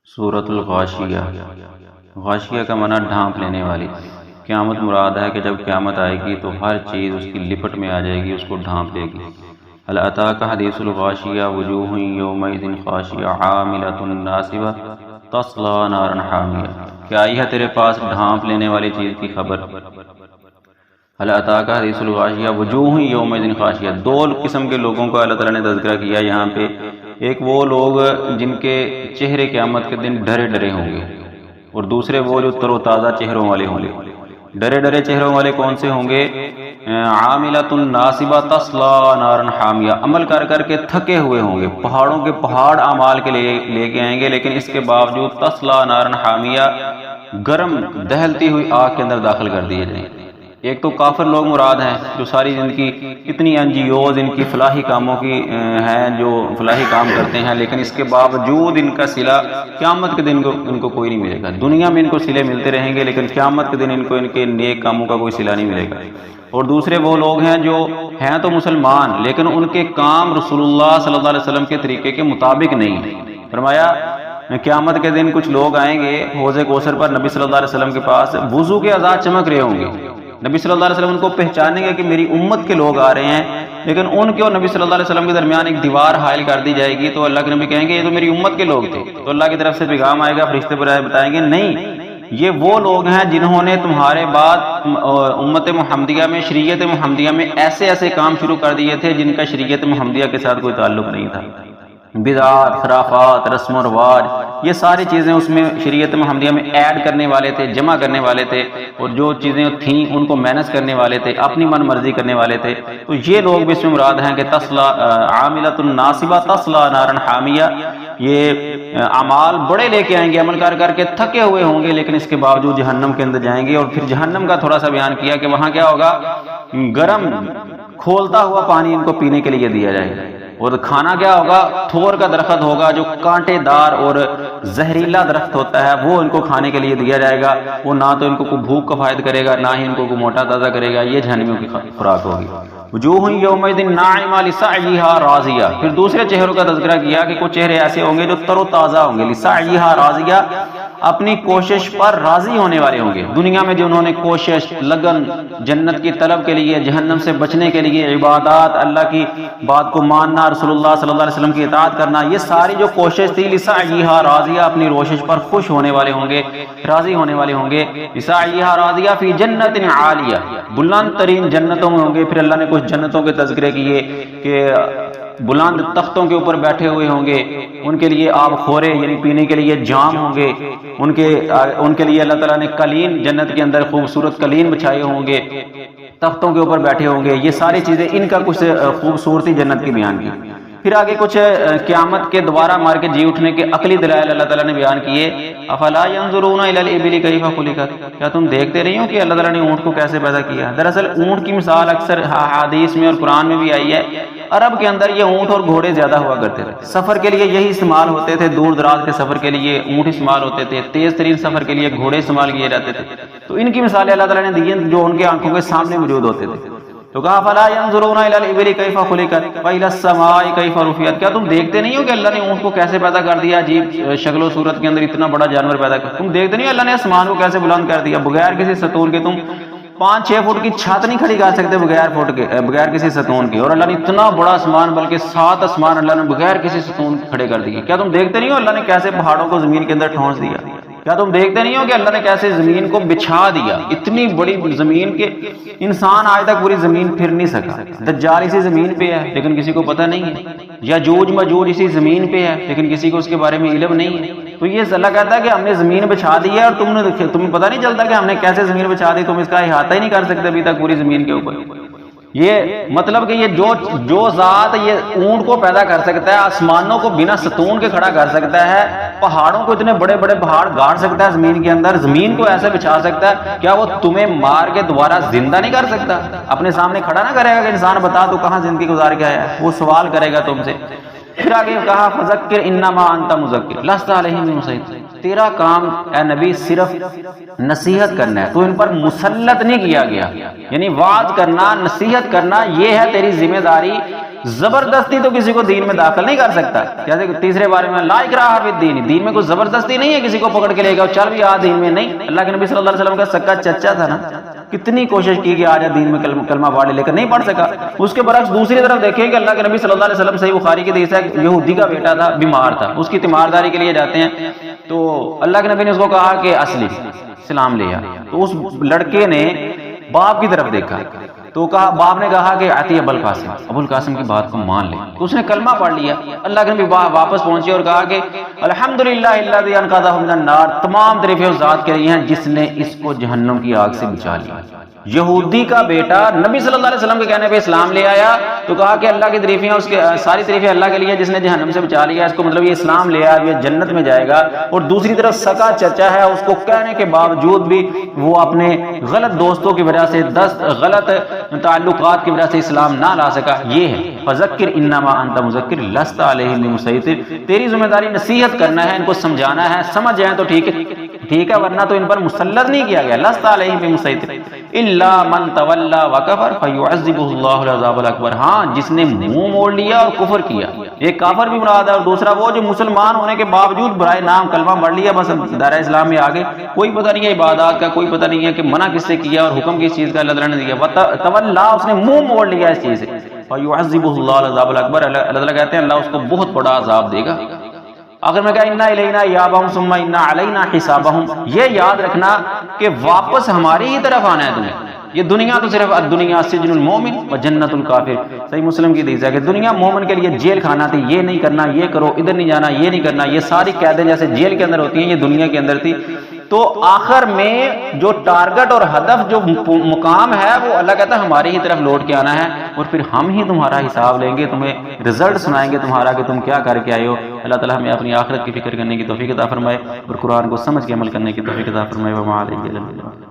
سورۃ الغاشیہ۔ غاشیہ کا معنی ڈھانپ لینے والی۔ قیامت مراد ہے کہ جب قیامت آئے گی تو ہر چیز اس کی لپٹ میں آ جائے گی، اس کو ڈھانپ لے گی۔ هل اتاک حدیث الغاشیہ وجوہ یومئذ خاشعہ عاملۃ ناصبہ تصلی نارا حامیہ۔ کیا آئی ہے تیرے پاس ڈھانپ لینے والی چیز کی خبر؟ هل اتاک حدیث الغاشیہ وجوہ یومئذ خاشعہ۔ دو قسم کے لوگوں کا اللہ تعالیٰ نے تذکرہ کیا یہاں پہ۔ ایک وہ لوگ جن کے چہرے قیامت کے دن ڈرے ڈرے ہوں گے، اور دوسرے وہ جو تر و تازہ چہروں والے ہوں گے۔ ڈرے ڈرے چہروں والے کون سے ہوں گے؟ عاملۃ ناصبہ تصلی نارا حامیہ۔ عمل کر کر کے تھکے ہوئے ہوں گے، پہاڑوں کے پہاڑ اعمال کے لے کے آئیں گے، لیکن اس کے باوجود تصلی نارا حامیہ، گرم دہلتی ہوئی آگ کے اندر داخل کر دیے جائیں گے۔ ایک تو کافر لوگ مراد ہیں جو ساری زندگی اتنی NGOs ان کی فلاحی کاموں کی ہیں، جو فلاحی کام کرتے ہیں، لیکن اس کے باوجود ان کا صلہ قیامت کے دن ان کو کوئی نہیں ملے گا۔ دنیا میں ان کو صلے ملتے رہیں گے، لیکن قیامت کے دن ان کو ان کے نیک کاموں کا کوئی صلہ نہیں ملے گا۔ اور دوسرے وہ لوگ ہیں جو ہیں تو مسلمان، لیکن ان کے کام رسول اللہ صلی اللہ علیہ وسلم کے طریقے کے مطابق نہیں ہیں۔ فرمایا قیامت کے دن کچھ لوگ آئیں گے حوض کوثر پر نبی صلی اللہ علیہ وسلم کے پاس، وضو کے اعضاء چمک رہے ہوں گے۔ نبی صلی اللہ علیہ وسلم ان کو پہچانیں گے کہ میری امت کے لوگ آ رہے ہیں، لیکن ان کے اور نبی صلی اللہ علیہ وسلم کے درمیان ایک دیوار حائل کر دی جائے گی، تو اللہ کے نبی کہیں گے یہ تو میری امت کے لوگ تھے۔ تو اللہ کی طرف سے پیغام آئے گا، فرشتے پر بتائیں گے نہیں، یہ وہ لوگ ہیں جنہوں نے تمہارے بعد امت محمدیہ میں، شریعت محمدیہ میں ایسے ایسے کام شروع کر دیے تھے جن کا شریعت محمدیہ کے ساتھ کوئی تعلق نہیں تھا۔ بدعات، خرافات، رسم و رواج، یہ ساری چیزیں اس میں شریعت محمدیہ میں ایڈ کرنے والے تھے، جمع کرنے والے تھے، اور جو چیزیں تھیں ان کو مینج کرنے والے تھے، اپنی من مرضی کرنے والے تھے۔ تو یہ لوگ بھی اس میں مراد ہیں کہ تصلی عاملۃ ناصبہ تصلی نارا حامیہ، یہ اعمال بڑے لے کے آئیں گے، عمل کر کر کے تھکے ہوئے ہوں گے، لیکن اس کے باوجود جہنم کے اندر جائیں گے۔ اور پھر جہنم کا تھوڑا سا بیان کیا کہ وہاں کیا ہوگا، گرم کھولتا ہوا پانی ان کو پینے کے لیے دیا جائے گا، اور کھانا کیا ہوگا، تھور کا درخت ہوگا جو کانٹے دار اور زہریلا درخت ہوتا ہے، وہ ان کو کھانے کے لیے دیا جائے گا۔ وہ نہ تو ان کو کوئی بھوک کا فائدہ کرے گا، نہ ہی ان کو کوئی موٹا تازہ کرے گا، یہ جہنمیوں کی خوراک ہوگی۔ وجوہ یومئذ ناعمہ لسعیہا راضیہ۔ پھر دوسرے چہروں کا تذکرہ کیا کہ کچھ چہرے ایسے ہوں گے جو تر و تازہ ہوں گے، لسعیہا راضیہ، اپنی کوشش پر راضی ہونے والے ہوں گے۔ دنیا میں جو انہوں نے کوشش، لگن، جنت کی طلب کے لیے، جہنم سے بچنے کے لیے، عبادات، اللہ کی بات کو ماننا، رسول اللہ صلی اللہ علیہ وسلم کی اطاعت کرنا، یہ ساری جو کوشش تھی، لسعیہا راضیہ، اپنی کوشش پر خوش ہونے والے ہوں گے، راضی ہونے والے ہوں گے۔ لسعیہا راضیہ فی جنت عالیہ، بلند ترین جنتوں میں ہوں گے۔ پھر اللہ نے کچھ جنتوں کے تذکرے کیے کہ بلند تختوں کے اوپر بیٹھے ہوئے ہوں گے، ان کے لیے آب خورے یعنی پینے کے لیے جام ہوں گے، ان کے لیے اللہ تعالیٰ نے قلین، جنت کے اندر خوبصورت قلین بچھائے ہوں گے، تختوں کے اوپر بیٹھے ہوں گے۔ یہ ساری چیزیں ان کا کچھ خوبصورتی جنت کی بیان کی۔ پھر آگے کچھ قیامت کے دوبارہ مار کے جی اٹھنے کے عقلی دلائل اللہ تعالیٰ نے بیان کیے۔ افلا ينظرون الى الابل كيف خلقت، کیا تم دیکھتے نہیں ہو کہ اللہ تعالیٰ نے اونٹ کو کیسے پیدا کیا؟ دراصل اونٹ کی مثال اکثر حدیث میں اور قرآن میں بھی آئی ہے۔ عرب کے اندر یہ اونٹ اور گھوڑے زیادہ ہوا کرتے تھے، سفر کے لیے یہی استعمال ہوتے تھے، دور دراز کے سفر کے لیے اونٹ استعمال ہوتے تھے، تیز ترین سفر کے لیے گھوڑے استعمال کیے جاتے تھے۔ تو ان کی مثالیں اللہ تعالیٰ نے دی ہیں جو ان کے آنکھوں کے سامنے موجود ہوتے تھے۔ تو کہا فلا ينظرون الى الابل كيف خلقت والى السماء كيف رفعت، کیا تم دیکھتے نہیں ہو کہ اللہ نے اونٹ کو کیسے پیدا کر دیا، عجیب شکل و صورت کے اندر اتنا بڑا جانور پیدا کر، تم دیکھتے نہیں ہو اللہ نے آسمان کو کیسے بلند کر دیا، بغیر کسی ستون کے تم 5-6 فٹ کی چھت نہیں کھڑی کر سکتے بغیر کسی ستون کے، اور اللہ نے اتنا بڑا آسمان، بلکہ 7 آسمان اللہ نے بغیر کسی ستون کھڑے کر دیے۔ کیا تم دیکھتے نہیں ہو اللہ نے کیسے پہاڑوں کو زمین کے اندر ٹھونس دیا؟ کیا تم دیکھتے نہیں ہو کہ اللہ نے کیسے زمین کو بچھا دیا، اتنی بڑی زمین کے انسان آج تک پوری زمین پھر نہیں سکا۔ دجال اسی زمین پہ ہے لیکن کسی کو پتہ نہیں ہے، یاجوج ماجوج اسی زمین پہ ہے لیکن کسی کو اس کے بارے میں علم نہیں ہے۔ تو یہ اللہ کہتا ہے کہ ہم نے زمین بچھا دی ہے، اور تمہیں پتہ نہیں چلتا کہ ہم نے کیسے زمین بچھا دی، تم اس کا احاطہ ہی نہیں کر سکتے ابھی تک پوری زمین کے اوپر۔ یہ مطلب کہ یہ جو ذات یہ اونٹ کو پیدا کر سکتا ہے، آسمانوں کو بنا ستون کے کھڑا کر سکتا ہے، پہاڑوں کو اتنے بڑے بڑے پہاڑ گاڑ سکتا ہے زمین کے اندر، زمین کو ایسے بچھا سکتا ہے، کیا وہ تمہیں مار کے دوبارہ زندہ نہیں کر سکتا؟ اپنے سامنے کھڑا نہ کرے گا کہ انسان بتا تو کہاں زندگی گزار کے آیا ہے، وہ سوال کرے گا تم سے۔ پھر آگے کہا فذکر انما انت مذکر لست علیہم بمسیطر، تیرا کام اے نبی صرف نصیحت کرنا ہے، تو ان پر مسلط نہیں کیا گیا، یعنی وعظ کرنا، نصیحت کرنا، یہ ہے تیری ذمہ داری، زبردستی تو کسی کو دین میں داخل نہیں کر سکتا. جیسے تیسرے بارے میں لا اکراہ فی الدین، دین میں کوئی زبردستی نہیں ہے کسی کو پکڑ کے لے گا چل بھی آ دین میں، نہیں. اللہ کے نبی صلی اللہ علیہ وسلم کا سکا چچا تھا نا، کتنی کوشش کی کہ آج دین میں کلمہ پڑھ لے لیکن نہیں پڑھ سکا. اس کے برعکس دوسری طرف دیکھیں کہ اللہ کے نبی صلی اللہ علیہ وسلم، صحیح بخاری کی حدیث ہے، یہودی کا بیٹا تھا، بیمار تھا، اس کی تیمارداری کے لیے جاتے ہیں تو اللہ کے نبی نے اس کو کہا کہ اسلام لے آ. تو اس لڑکے نے باپ کی طرف دیکھا تو کہا، باپ نے کہا کہ آتی ابو القاسم، ابو القاسم کی بات کو مان لے. تو اس نے کلمہ پڑھ لیا. اللہ کے نبی واپس پہنچے اور کہا کہ الحمدللہ الذی انقذہ من النار، تمام تعریفیں اس ذات کے لیے ہیں جس نے اس کو جہنم کی آگ سے بچا لیا. یہودی کا بیٹا نبی صلی اللہ علیہ وسلم کے کہنے پہ اسلام لے آیا تو کہا کہ اللہ کی تعریفیں، اس کے ساری تعریفیں اللہ کے لیے جس نے جہنم سے بچا لیا. اس کو مطلب یہ اسلام لے آیا، یہ جنت میں جائے گا. اور دوسری طرف سکا چچا ہے، اس کو کہنے کے باوجود بھی وہ اپنے غلط دوستوں کی وجہ سے، غلط تعلقات کی وجہ سے اسلام نہ لا سکا. یہ ہے فذکر انما انت مذکر لست علیہم بمسیطر، تیری ذمہ داری نصیحت کرنا ہے، ان کو سمجھانا ہے، سمجھ جائیں تو ٹھیک ہے ورنہ تو ان پر مسلط نہیں کیا گیا. لست علیہم بمسیطر الا من تولی وکفر فیعذبہ اللہ العذاب الاکبر. ہاں جس نے منہ موڑ لیا اور کفر کیا، ایک کافر بھی مراد ہے، اور دوسرا وہ جو مسلمان ہونے کے باوجود برائے نام کلمہ پڑھ لیا، بس دائرہ اسلام میں آگے کوئی پتہ نہیں ہے عبادات کا، کوئی پتہ نہیں ہے کہ منع کس سے کیا اور حکم کس چیز کا اللہ تعالیٰ نے دیا. تولا، اس نے منہ موڑ لیا اس چیز سے. فیعذبہ اللہ العذاب الاکبر، اللہ تعالیٰ کہتے ہیں اللہ اس کو بہت بڑا عذاب دے گا. آخر میں کہا انا الینا ایابہم ثم انا علینا حسابہم، یہ یاد رکھنا کہ واپس ہماری ہی طرف آنا ہے تمہیں. یہ دنیا تو صرف الدنیا سجن المومن و جنت الکافر. صحیح مسلم کی حدیث ہے کہ دنیا مومن کے لیے جیل کھانا تھی، یہ نہیں کرنا، یہ کرو، ادھر نہیں جانا، یہ نہیں کرنا. یہ ساری قیدیں جیسے جیل کے اندر ہوتی ہیں، یہ دنیا کے اندر تھی. تو آخر میں جو ٹارگٹ اور ہدف، جو مقام ہے، وہ اللہ کہتا ہے ہماری ہی طرف لوٹ کے آنا ہے، اور پھر ہم ہی تمہارا حساب لیں گے، تمہیں رزلٹ سنائیں گے تمہارا کہ تم کیا کر کے آئے ہو. اللہ تعالیٰ ہمیں اپنی آخرت کی فکر کرنے کی توفیق عطا فرمائے اور قرآن کو سمجھ کے عمل کرنے کی توفیق عطا فرمائے. وما علیہ